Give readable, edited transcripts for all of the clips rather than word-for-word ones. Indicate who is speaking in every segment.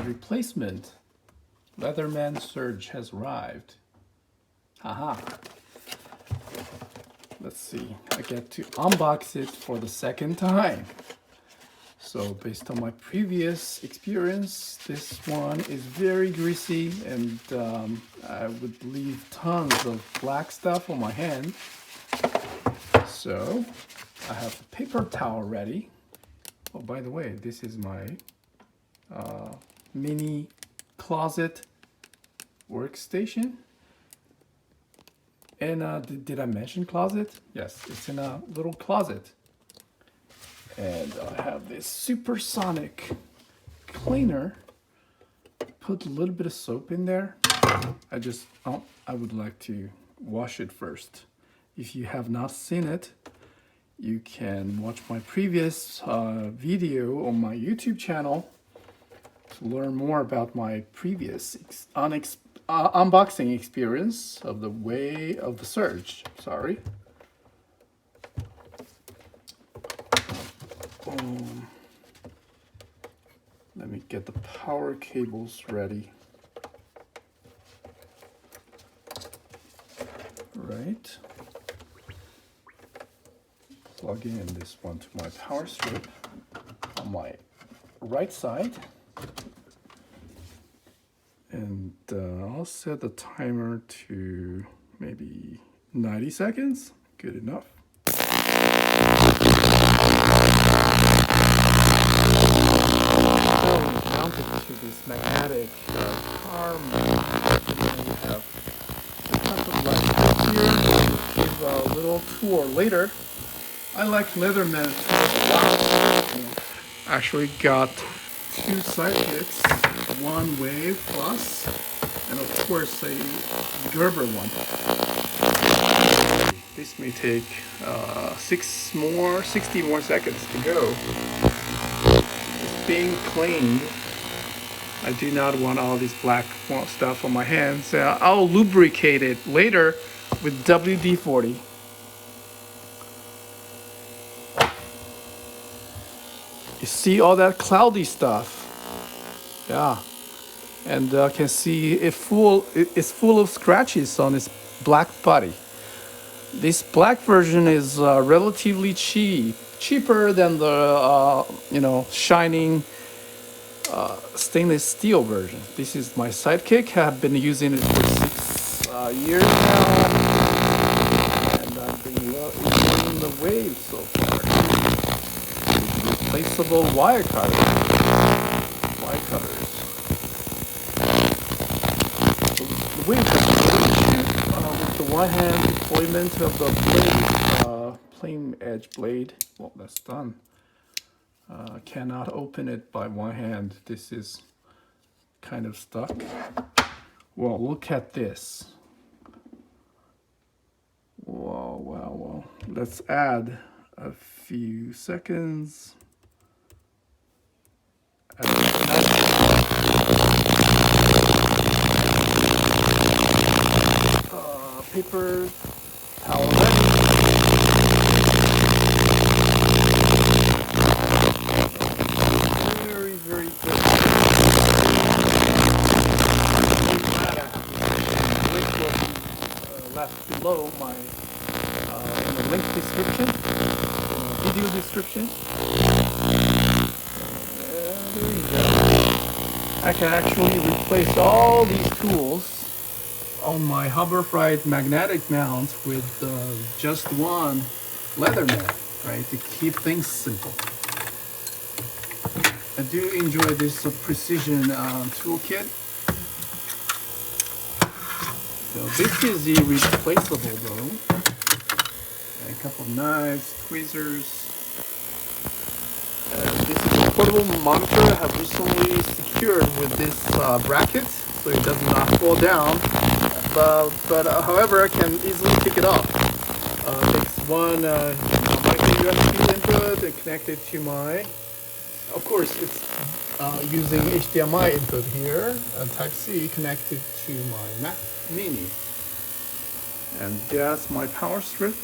Speaker 1: replacement Leatherman Surge has arrived. Haha. Let's see. I get to unbox it for the second time. So based on my previous experience, this one is very greasy and I would leave tons of black stuff on my hand. So I have the paper towel ready. Oh, by the way, this is my mini closet workstation. And did I mention closet? Yes, it's in a little closet. And I have this supersonic cleaner. Put a little bit of soap in there. I would like to wash it first. If you have not seen it, you can watch my previous video on my YouTube channel to learn more about my previous unboxing experience of the way of the Surge. Sorry. Let me get the power cables ready. Right. Plug in this one to my power strip on my right side. And I'll set the timer to maybe 90 seconds. Good enough. Mounted to this magnetic arm. And we have a bunch of light here. Give a little tour later. I like Leatherman a lot. Actually got two sidekicks, one Wave Plus, and of course a Gerber one. This may take 60 more seconds to go. It's being cleaned. I do not want all this black stuff on my hands. I'll lubricate it later with WD-40. You see all that cloudy stuff? Yeah, and I can see it's full of scratches on its black body. This black version is relatively cheaper than the shining stainless steel version. This is my Sidekick. I've been using it for 6 years now, and I've been using the Wave so far. Replaceable wire cutters. The Wave with the one hand deployment of the plain edge blade. Well, that's done. Cannot open it by one hand. This is kind of stuck. Well, look at this. Wow. Let's add a few seconds. Paper towel ready. Very good. Link will be left below my in the link description, video description. There you go. I can actually replace all these tools on my Hoverfried magnetic mount with just one Leatherman, right, to keep things simple. I do enjoy this precision toolkit. So this is irreplaceable though. And a couple of knives, tweezers. This is a portable monitor I have recently secured with this bracket, so it does not fall down. But however, I can easily pick it up. It's one micro USB input and connect it to my. Of course, it's using HDMI input here, and Type-C connected to my Mac Mini. And that's my power strip.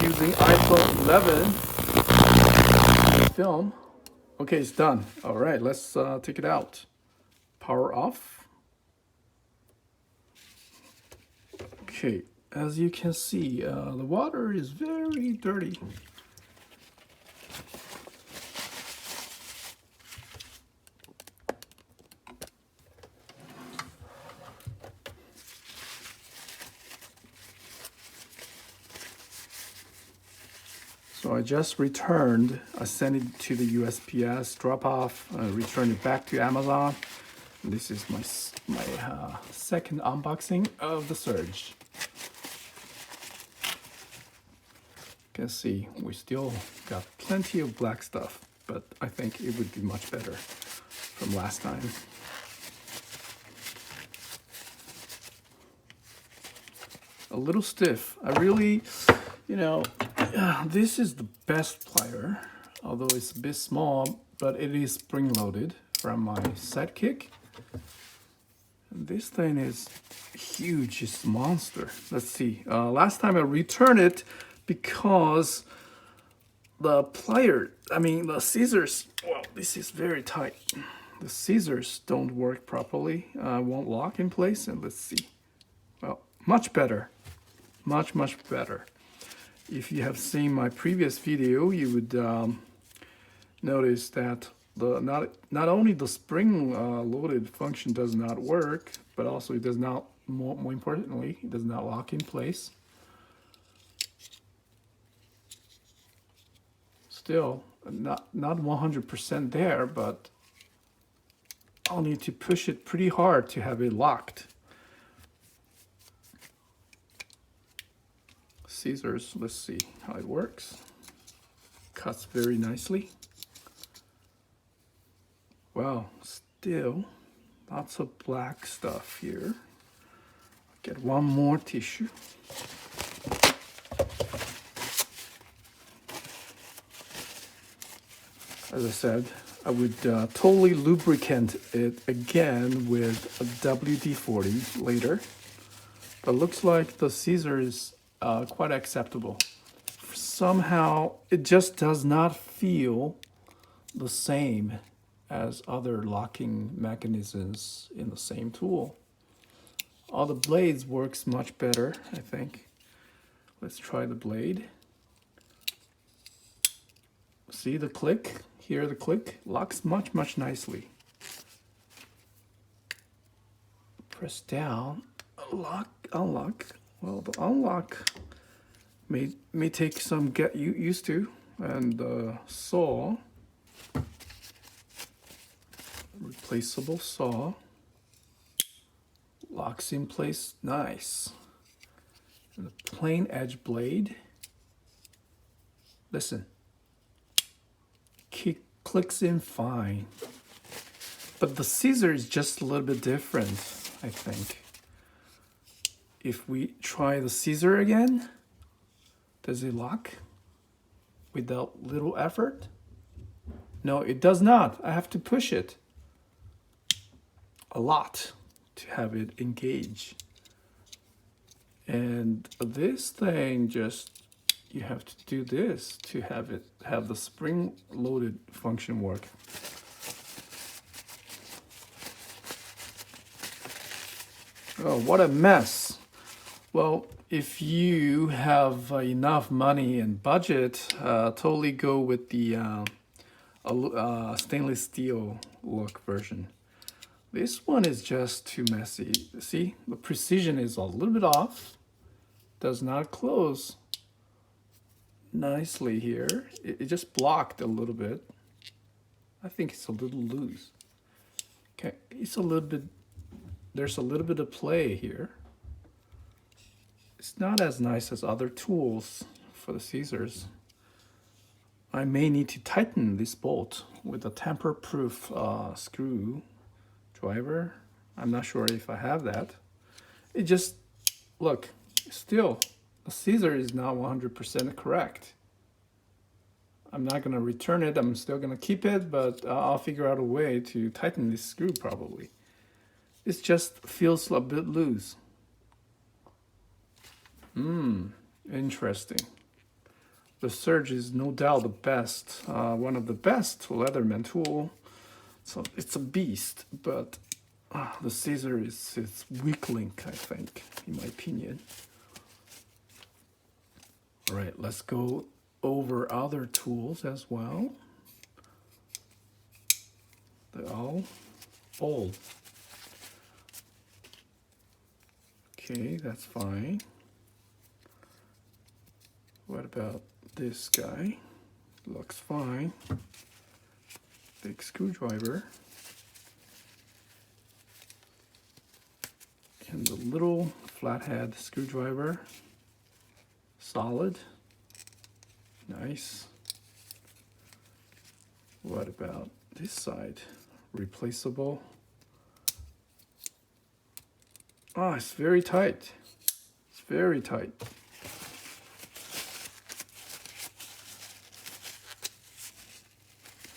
Speaker 1: Using iPhone 11 film. Okay, it's done. All right, let's take it out. Power off. Okay, as you can see, the water is very dirty. So I just returned. I sent it to the USPS, drop off, returned it back to Amazon. This is my second unboxing of the Surge. You can see we still got plenty of black stuff, but I think it would be much better from last time. A little stiff. I really, this is the best plier, although it's a bit small, but it is spring-loaded from my Sidekick. And this thing is huge, it's a monster. Let's see, last time I returned it because the the scissors, well, this is very tight. The scissors don't work properly, won't lock in place, and let's see. Well, much better, much better. If you have seen my previous video, you would notice that not only the spring loaded function does not work, but also it does not, more importantly, it does not lock in place. Still not 100% there, but I'll need to push it pretty hard to have it locked. Scissors, let's see how it works. Cuts very nicely. Wow, still lots of black stuff here. Get one more tissue. As I said, I would totally lubricant it again with a WD-40 later. But looks like the scissor is quite acceptable. Somehow, it just does not feel the same as other locking mechanisms in the same tool. All the blades works much better, I think. Let's try the blade. See the click? Hear the click? Locks much nicely. Press down, lock, unlock. Well, the unlock may take some get used to, and the saw, replaceable saw, locks in place nice. And the plain edge blade, listen, clicks in fine. But the scissor is just a little bit different, I think. If we try the scissor again, does it lock without little effort? No, it does not. I have to push it a lot to have it engage. And this thing just, you have to do this to have the spring loaded function work. Oh, what a mess. Well, if you have enough money and budget, totally go with the stainless steel look version. This one is just too messy. See, the precision is a little bit off. Does not close nicely here. It just blocked a little bit. I think it's a little loose. Okay, it's a little bit, there's a little bit of play here. It's not as nice as other tools for the scissors. I may need to tighten this bolt with a tamper-proof screw driver. I'm not sure if I have that. It just, look, still, the scissor is not 100% correct. I'm not gonna return it, I'm still gonna keep it, but I'll figure out a way to tighten this screw probably. It just feels a bit loose. Interesting. The Surge is no doubt the best, one of the best Leatherman tool. So it's a beast, but the scissor is its weak link, I think, in my opinion. All right, let's go over other tools as well. They're all old. Okay, that's fine. What about this guy? Looks fine. Big screwdriver. And the little flathead screwdriver. Solid. Nice. What about this side? Replaceable. Ah, it's very tight. It's very tight.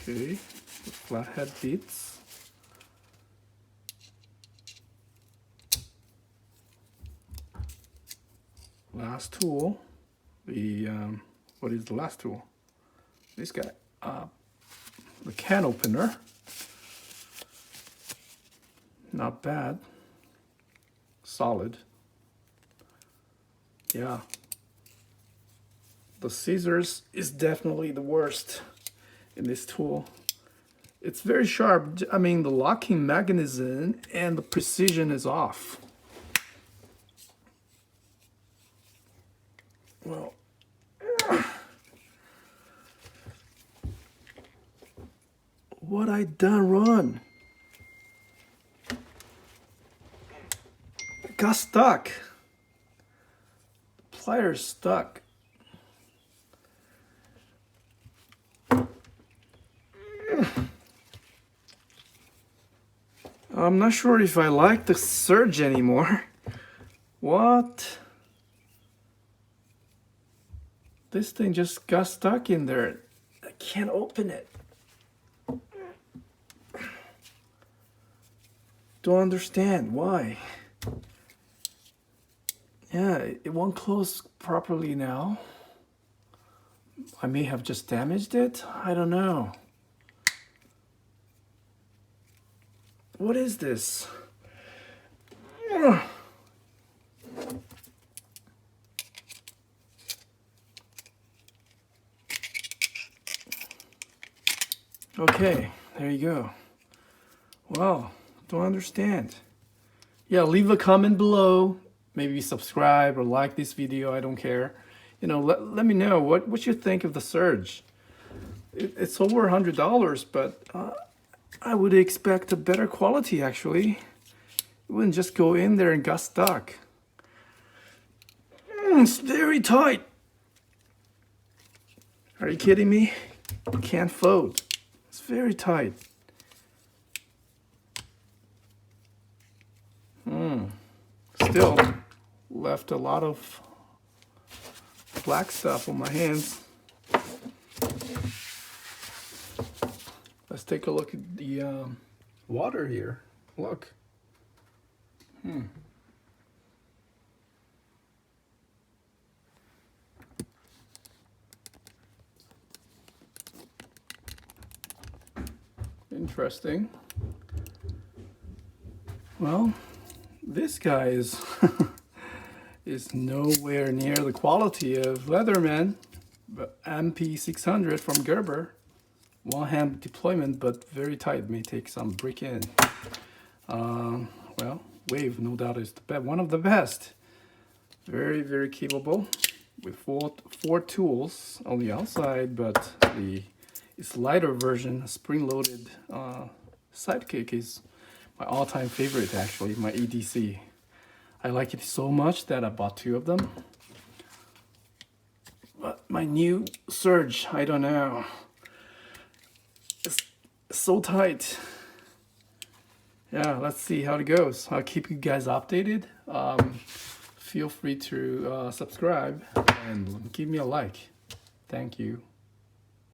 Speaker 1: Okay, the flathead bits. Last tool. The what is the last tool? This guy. The can opener. Not bad. Solid. Yeah. The scissors is definitely the worst in this tool. It's very sharp. I mean, the locking mechanism and the precision is off. Well, what I done wrong? Got stuck. The pliers stuck. I'm not sure if I like the Surge anymore. What? This thing just got stuck in there. I can't open it. Don't understand why. Yeah, it won't close properly now. I may have just damaged it. I don't know. What is this? Okay, there you go. Well, don't understand. Yeah, leave a comment below. Maybe subscribe or like this video. I don't care. You know, let me know what you think of the Surge. It's over $100, but I would expect a better quality actually. It wouldn't just go in there and got stuck. It's very tight. Are you kidding me? It can't fold. It's very tight. Still left a lot of black stuff on my hands. Let's take a look at the water here. Look. Interesting. Well, this guy is is nowhere near the quality of Leatherman, but MP600 from Gerber. One hand deployment, but very tight. May take some brick in. Well, Wave, no doubt, is one of the best. Very, very capable with four tools on the outside, but its lighter version, spring-loaded Sidekick, is my all-time favorite. Actually, my EDC. I like it so much that I bought 2 of them. But my new Surge, I don't know. It's so tight. Yeah, let's see how it goes. I'll keep you guys updated. Feel free to subscribe and give me a like. Thank you.